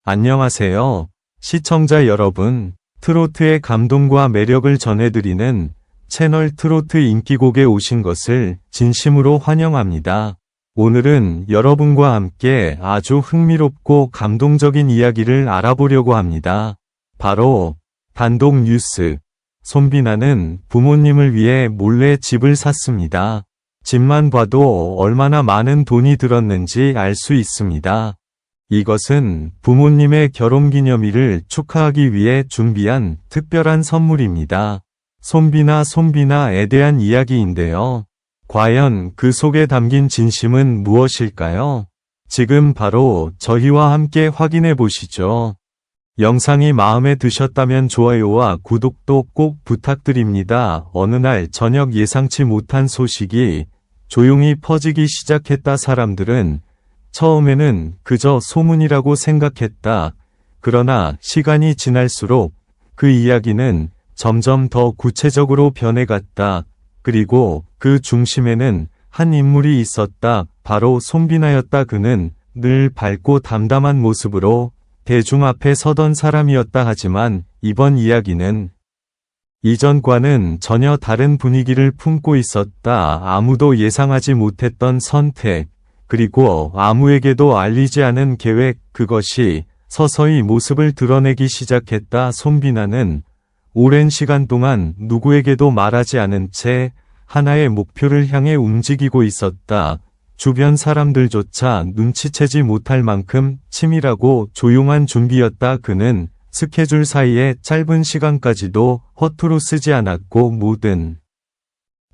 안녕하세요. 시청자 여러분, 트로트의 감동과 매력을 전해드리는 채널 트로트 인기곡에 오신 것을 진심으로 환영합니다. 오늘은 여러분과 함께 아주 흥미롭고 감동적인 이야기를 알아보려고 합니다. 바로 단독 뉴스. 손비나는 부모님을 위해 몰래 집을 샀습니다. 집만 봐도 얼마나 많은 돈이 들었는지 알 수 있습니다. 이것은 부모님의 결혼기념일을 축하하기 위해 준비한 특별한 선물입니다. 손비나에 대한 이야기인데요. 과연 그 속에 담긴 진심은 무엇일까요? 지금 바로 저희와 함께 확인해 보시죠. 영상이 마음에 드셨다면 좋아요와 구독도 꼭 부탁드립니다. 어느 날 저녁 예상치 못한 소식이 조용히 퍼지기 시작했다. 사람들은 처음에는 그저 소문이라고 생각했다. 그러나 시간이 지날수록 그 이야기는 점점 더 구체적으로 변해갔다. 그리고 그 중심에는 한 인물이 있었다. 바로 손비나였다. 그는 늘 밝고 담담한 모습으로 대중 앞에 서던 사람이었다. 하지만 이번 이야기는 이전과는 전혀 다른 분위기를 품고 있었다. 아무도 예상하지 못했던 선택, 그리고 아무에게도 알리지 않은 계획, 그것이 서서히 모습을 드러내기 시작했다. 손비나는 오랜 시간 동안 누구에게도 말하지 않은 채 하나의 목표를 향해 움직이고 있었다. 주변 사람들조차 눈치채지 못할 만큼 치밀하고 조용한 준비였다. 그는 스케줄 사이에 짧은 시간까지도 허투루 쓰지 않았고 모든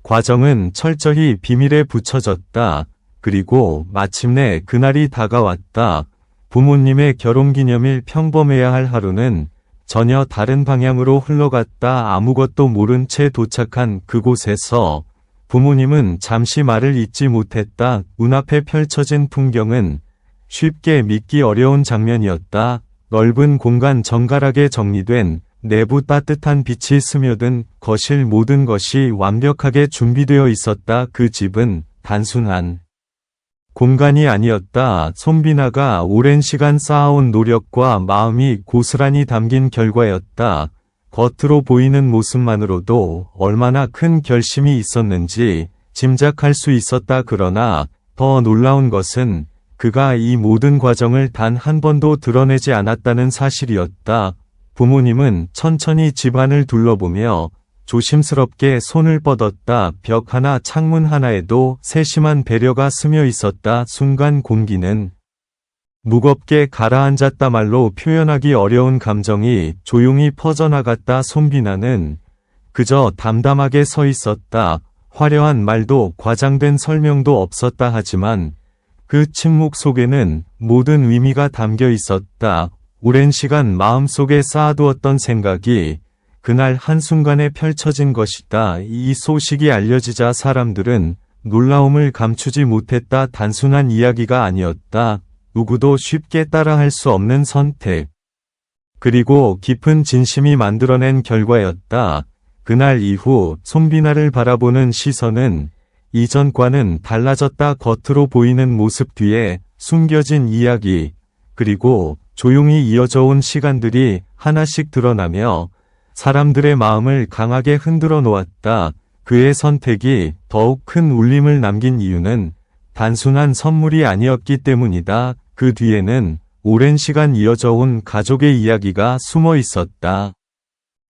과정은 철저히 비밀에 붙여졌다. 그리고 마침내 그날이 다가왔다. 부모님의 결혼기념일. 평범해야 할 하루는 전혀 다른 방향으로 흘러갔다. 아무것도 모른 채 도착한 그곳에서 부모님은 잠시 말을 잇지 못했다. 눈앞에 펼쳐진 풍경은 쉽게 믿기 어려운 장면이었다. 넓은 공간, 정갈하게 정리된 내부, 따뜻한 빛이 스며든 거실, 모든 것이 완벽하게 준비되어 있었다. 그 집은 단순한 공간이 아니었다. 손비나가 오랜 시간 쌓아온 노력과 마음이 고스란히 담긴 결과였다. 겉으로 보이는 모습만으로도 얼마나 큰 결심이 있었는지 짐작할 수 있었다. 그러나 더 놀라운 것은 그가 이 모든 과정을 단 한 번도 드러내지 않았다는 사실이었다. 부모님은 천천히 집안을 둘러보며 조심스럽게 손을 뻗었다. 벽 하나, 창문 하나에도 세심한 배려가 스며 있었다. 순간 공기는 무겁게 가라앉았다. 말로 표현하기 어려운 감정이 조용히 퍼져나갔다. 손비나는 그저 담담하게 서 있었다. 화려한 말도 과장된 설명도 없었다. 하지만 그 침묵 속에는 모든 의미가 담겨 있었다. 오랜 시간 마음속에 쌓아두었던 생각이 그날 한순간에 펼쳐진 것이다. 이 소식이 알려지자 사람들은 놀라움을 감추지 못했다. 단순한 이야기가 아니었다. 누구도 쉽게 따라할 수 없는 선택, 그리고 깊은 진심이 만들어낸 결과였다. 그날 이후 손비나를 바라보는 시선은 이전과는 달라졌다. 겉으로 보이는 모습 뒤에 숨겨진 이야기, 그리고 조용히 이어져 온 시간들이 하나씩 드러나며 사람들의 마음을 강하게 흔들어 놓았다. 그의 선택이 더욱 큰 울림을 남긴 이유는 단순한 선물이 아니었기 때문이다. 그 뒤에는 오랜 시간 이어져 온 가족의 이야기가 숨어 있었다.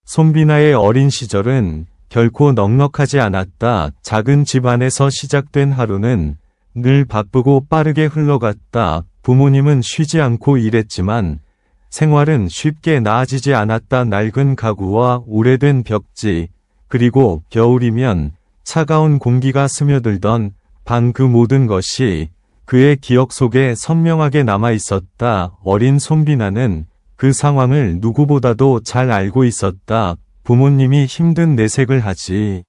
손비나의 어린 시절은 결코 넉넉하지 않았다. 작은 집 안에서 시작된 하루는 늘 바쁘고 빠르게 흘러갔다. 부모님은 쉬지 않고 일했지만 생활은 쉽게 나아지지 않았다. 낡은 가구와 오래된 벽지, 그리고 겨울이면 차가운 공기가 스며들던 방, 그 모든 것이 그의 기억 속에 선명하게 남아 있었다. 어린 손비나는 그 상황을 누구보다도 잘 알고 있었다. 부모님이 힘든 내색을 하지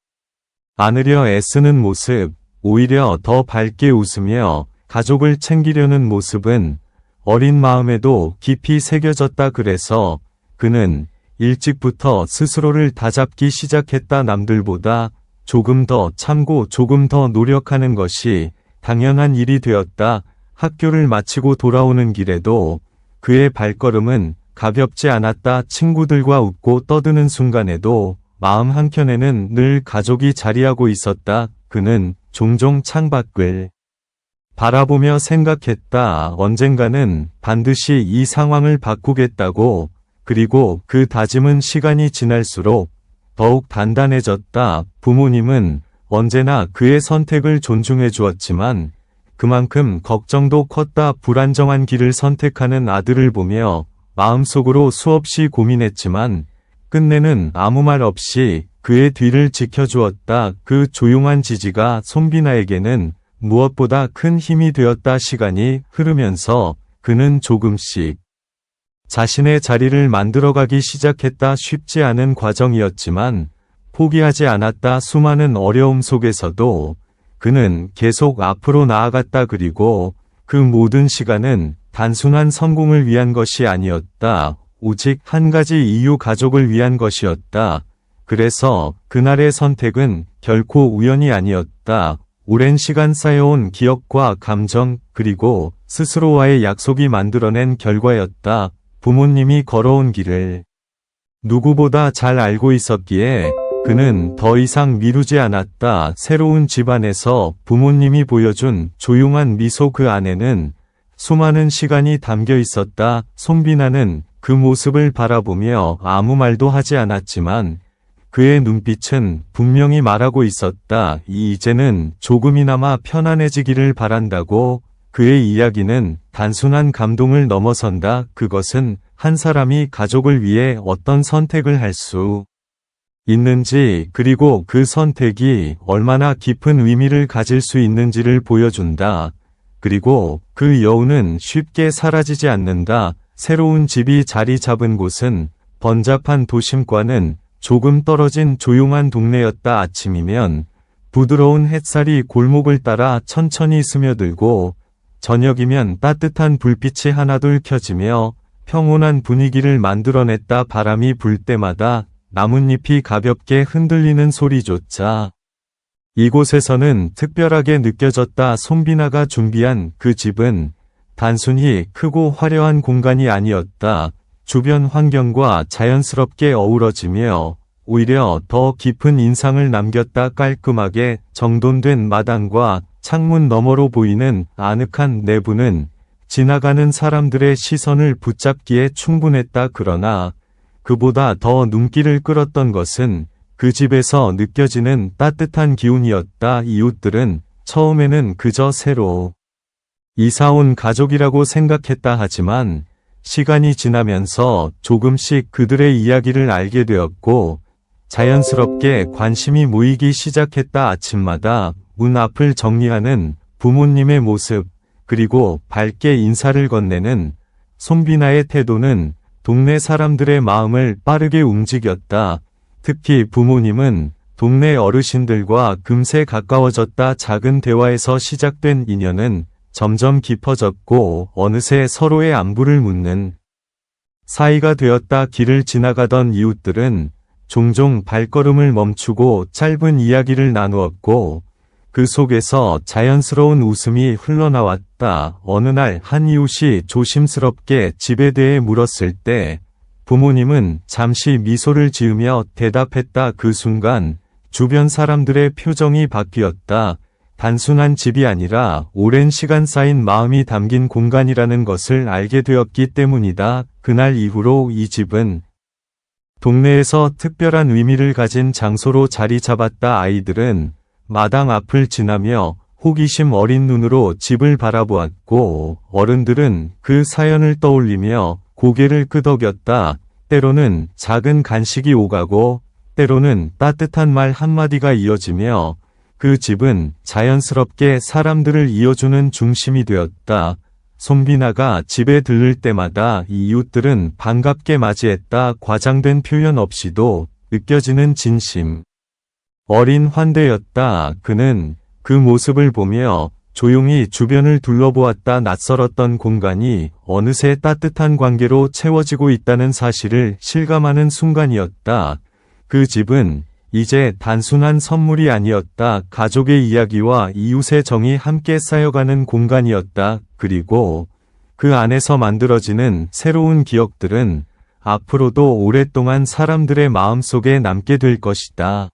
않으려 애쓰는 모습, 오히려 더 밝게 웃으며 가족을 챙기려는 모습은 어린 마음에도 깊이 새겨졌다. 그래서 그는 일찍부터 스스로를 다잡기 시작했다. 남들보다 조금 더 참고 조금 더 노력하는 것이 당연한 일이 되었다. 학교를 마치고 돌아오는 길에도 그의 발걸음은 가볍지 않았다. 친구들과 웃고 떠드는 순간에도 마음 한켠에는 늘 가족이 자리하고 있었다. 그는 종종 창밖을 바라보며 생각했다. 언젠가는 반드시 이 상황을 바꾸겠다고. 그리고 그 다짐은 시간이 지날수록 더욱 단단해졌다. 부모님은 언제나 그의 선택을 존중해 주었지만 그만큼 걱정도 컸다. 불안정한 길을 선택하는 아들을 보며 마음속으로 수없이 고민했지만 끝내는 아무 말 없이 그의 뒤를 지켜주었다. 그 조용한 지지가 손비나에게는 무엇보다 큰 힘이 되었다. 시간이 흐르면서 그는 조금씩 자신의 자리를 만들어가기 시작했다. 쉽지 않은 과정이었지만 포기하지 않았다. 수많은 어려움 속에서도 그는 계속 앞으로 나아갔다. 그리고 그 모든 시간은 단순한 성공을 위한 것이 아니었다. 오직 한 가지 이유, 가족을 위한 것이었다. 그래서 그날의 선택은 결코 우연이 아니었다. 오랜 시간 쌓여온 기억과 감정, 그리고 스스로와의 약속이 만들어낸 결과였다. 부모님이 걸어온 길을 누구보다 잘 알고 있었기에 그는 더 이상 미루지 않았다. 새로운 집안에서 부모님이 보여준 조용한 미소, 그 안에는 수많은 시간이 담겨 있었다. 손비나는 그 모습을 바라보며 아무 말도 하지 않았지만 그의 눈빛은 분명히 말하고 있었다. 이제는 조금이나마 편안해지기를 바란다고. 그의 이야기는 단순한 감동을 넘어선다. 그것은 한 사람이 가족을 위해 어떤 선택을 할 수 있는지, 그리고 그 선택이 얼마나 깊은 의미를 가질 수 있는지를 보여준다. 그리고 그 여운은 쉽게 사라지지 않는다. 새로운 집이 자리 잡은 곳은 번잡한 도심과는 조금 떨어진 조용한 동네였다. 아침이면 부드러운 햇살이 골목을 따라 천천히 스며들고 저녁이면 따뜻한 불빛이 하나둘 켜지며 평온한 분위기를 만들어냈다. 바람이 불 때마다 나뭇잎이 가볍게 흔들리는 소리조차 이곳에서는 특별하게 느껴졌다. 손비나가 준비한 그 집은 단순히 크고 화려한 공간이 아니었다. 주변 환경과 자연스럽게 어우러지며 오히려 더 깊은 인상을 남겼다. 깔끔하게 정돈된 마당과 창문 너머로 보이는 아늑한 내부는 지나가는 사람들의 시선을 붙잡기에 충분했다. 그러나 그보다 더 눈길을 끌었던 것은 그 집에서 느껴지는 따뜻한 기운이었다. 이웃들은 처음에는 그저 새로 이사온 가족이라고 생각했다. 하지만 시간이 지나면서 조금씩 그들의 이야기를 알게 되었고 자연스럽게 관심이 모이기 시작했다. 아침마다 문 앞을 정리하는 부모님의 모습, 그리고 밝게 인사를 건네는 손비나의 태도는 동네 사람들의 마음을 빠르게 움직였다. 특히 부모님은 동네 어르신들과 금세 가까워졌다. 작은 대화에서 시작된 인연은 점점 깊어졌고 어느새 서로의 안부를 묻는 사이가 되었다. 길을 지나가던 이웃들은 종종 발걸음을 멈추고 짧은 이야기를 나누었고 그 속에서 자연스러운 웃음이 흘러나왔다. 어느 날 한 이웃이 조심스럽게 집에 대해 물었을 때 부모님은 잠시 미소를 지으며 대답했다. 그 순간 주변 사람들의 표정이 바뀌었다. 단순한 집이 아니라 오랜 시간 쌓인 마음이 담긴 공간이라는 것을 알게 되었기 때문이다. 그날 이후로 이 집은 동네에서 특별한 의미를 가진 장소로 자리 잡았다. 아이들은 마당 앞을 지나며 호기심 어린 눈으로 집을 바라보았고 어른들은 그 사연을 떠올리며 고개를 끄덕였다. 때로는 작은 간식이 오가고 때로는 따뜻한 말 한마디가 이어지며 그 집은 자연스럽게 사람들을 이어주는 중심이 되었다. 손비나가 집에 들를 때마다 이웃들은 반갑게 맞이했다. 과장된 표현 없이도 느껴지는 진심 어린 환대였다. 그는 그 모습을 보며 조용히 주변을 둘러보았다. 낯설었던 공간이 어느새 따뜻한 관계로 채워지고 있다는 사실을 실감하는 순간이었다. 그 집은 이제 단순한 선물이 아니었다. 가족의 이야기와 이웃의 정이 함께 쌓여가는 공간이었다. 그리고 그 안에서 만들어지는 새로운 기억들은 앞으로도 오랫동안 사람들의 마음속에 남게 될 것이다.